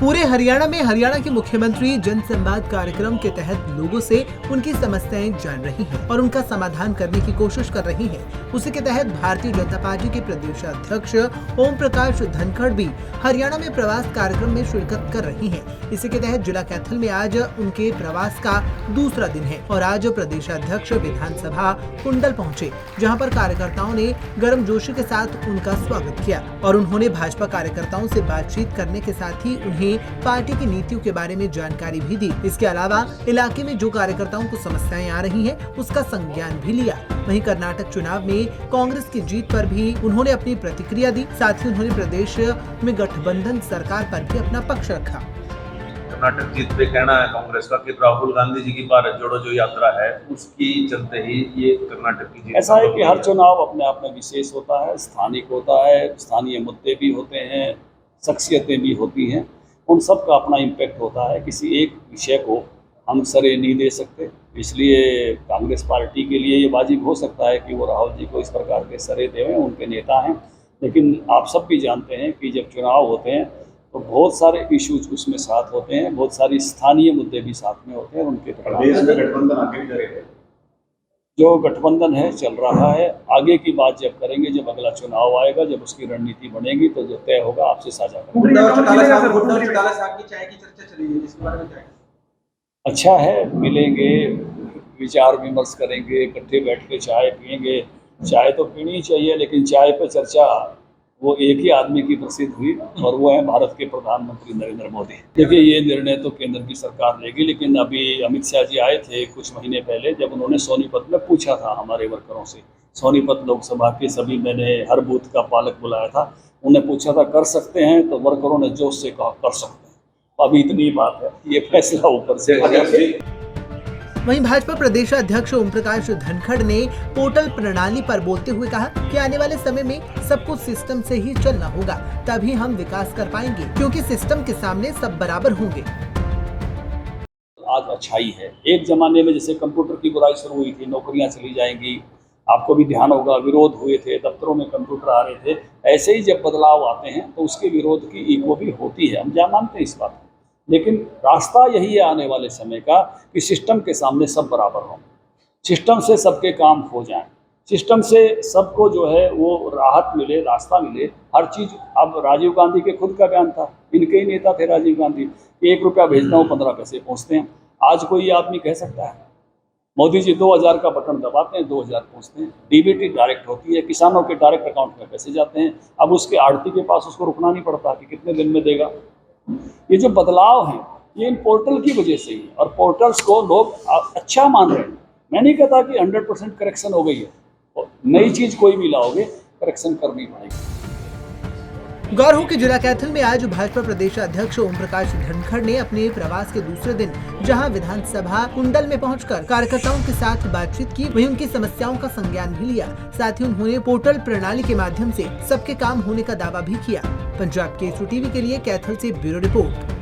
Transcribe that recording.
पूरे हरियाणा में हरियाणा के मुख्यमंत्री जन संवाद कार्यक्रम के तहत लोगों से उनकी समस्याएं जान रही हैं और उनका समाधान करने की कोशिश कर रही हैं। उसी के तहत भारतीय जनता पार्टी के प्रदेश अध्यक्ष ओम प्रकाश धनखड़ भी हरियाणा में प्रवास कार्यक्रम में शिरकत कर रही हैं। इसी के तहत जिला कैथल में आज उनके प्रवास का दूसरा दिन है और आज प्रदेश अध्यक्ष विधानसभा कुंडल पहुँचे, जहाँ पर कार्यकर्ताओं ने गर्मजोशी के साथ उनका स्वागत किया और उन्होंने भाजपा कार्यकर्ताओं से बातचीत करने के साथ ही उन्हें पार्टी की नीतियों के बारे में जानकारी भी दी। इसके अलावा इलाके में जो कार्यकर्ताओं को समस्याएं आ रही हैं, उसका संज्ञान भी लिया। वहीं कर्नाटक चुनाव में कांग्रेस की जीत पर भी उन्होंने अपनी प्रतिक्रिया दी। साथ ही उन्होंने प्रदेश में गठबंधन सरकार पर भी अपना पक्ष रखा। कर्नाटक जीत पे कहना है कांग्रेस का कि राहुल गांधी जी की भारत जोड़ो जो यात्रा है उसकी चलते ही ये कर्नाटक की जीत। ऐसा है कि हर चुनाव अपने आप में विशेष होता है, स्थानिक होता है, स्थानीय मुद्दे भी होते हैं, शख्सियतें भी होती हैं, उन सब का अपना इम्पैक्ट होता है। किसी एक विषय को हम सरे नहीं दे सकते, इसलिए कांग्रेस पार्टी के लिए ये वाजिब हो सकता है कि वो राहुल जी को इस प्रकार के सरे देवें, उनके नेता हैं। लेकिन आप सब भी जानते हैं कि जब चुनाव होते हैं तो बहुत सारे इश्यूज उसमें साथ होते हैं, बहुत सारी स्थानीय मुद्दे भी साथ में होते हैं। उनके प्रदेश में गठबंधन आगे भी करेंगे, जो गठबंधन है चल रहा है। आगे की बात जब करेंगे, जब अगला चुनाव आएगा, जब उसकी रणनीति बनेगी तो जो तय होगा आपसे साझा करेंगे। अच्छा है, मिलेंगे, विचार विमर्श करेंगे, इकट्ठे बैठ के चाय पियेंगे। चाय तो पीनी ही चाहिए, लेकिन चाय पर चर्चा वो एक ही आदमी की प्रसिद्ध हुई और वो है भारत के प्रधानमंत्री नरेंद्र मोदी। देखिए, ये निर्णय तो केंद्र की सरकार लेगी, लेकिन अभी अमित शाह जी आए थे कुछ महीने पहले, जब उन्होंने सोनीपत में पूछा था हमारे वर्करों से। सोनीपत लोकसभा के सभी, मैंने हर बूथ का पालक बुलाया था, उन्हें पूछा था कर सकते हैं, तो वर्करों ने जोश से कहा कर सकते हैं। अभी इतनी बात है, ये फैसला ऊपर से। वहीं भाजपा प्रदेश अध्यक्ष ओम प्रकाश धनखड़ ने पोर्टल प्रणाली पर बोलते हुए कहा कि आने वाले समय में सब कुछ सिस्टम से ही चलना होगा, तभी हम विकास कर पाएंगे, क्योंकि सिस्टम के सामने सब बराबर होंगे। आज अच्छाई है। एक जमाने में जैसे कंप्यूटर की बुराई शुरू हुई थी, नौकरियां चली जाएंगी, आपको भी ध्यान होगा, विरोध हुए थे, दफ्तरों में कंप्यूटर आ रहे थे। ऐसे ही जब बदलाव आते हैं तो उसके विरोध की ईगो भी होती है, हम क्या मानते हैं इस बात को। लेकिन रास्ता यही है आने वाले समय का कि सिस्टम के सामने सब बराबर हों, सिस्टम से सबके काम हो जाएं, सिस्टम से सबको जो है वो राहत मिले, रास्ता मिले, हर चीज़। अब राजीव गांधी के खुद का बयान था, इनके ही नेता थे राजीव गांधी, 1 रुपया भेजता हूँ 15 पैसे पहुँचते हैं। आज कोई आदमी कह सकता है? मोदी जी 2000 का बटन दबाते हैं, 2000 पहुँचते हैं। डीबीटी डायरेक्ट होती है, किसानों के डायरेक्ट अकाउंट में पैसे जाते हैं। अब उसके आड़ती के पास उसको रुकना नहीं पड़ता कि कितने दिन में देगा। ये जो बदलाव हैं ये इन पोर्टल की वजह से ही, और पोर्टल्स को लोग अच्छा मान रहे हैं। मैं नहीं कहता कि 100% करेक्शन हो गई है, नई चीज कोई भी लाओगे करेक्शन करनी पड़ेगी। गौर हो कि जिला कैथल में आज भाजपा प्रदेश अध्यक्ष ओम प्रकाश धनखड़ ने अपने प्रवास के दूसरे दिन जहां विधानसभा कुंडल में पहुंचकर कार्यकर्ताओं के साथ बातचीत की, वहीं उनकी समस्याओं का संज्ञान भी लिया। साथ ही उन्होंने पोर्टल प्रणाली के माध्यम से सबके काम होने का दावा भी किया। पंजाब केसरी टीवी के लिए कैथल से ब्यूरो रिपोर्ट।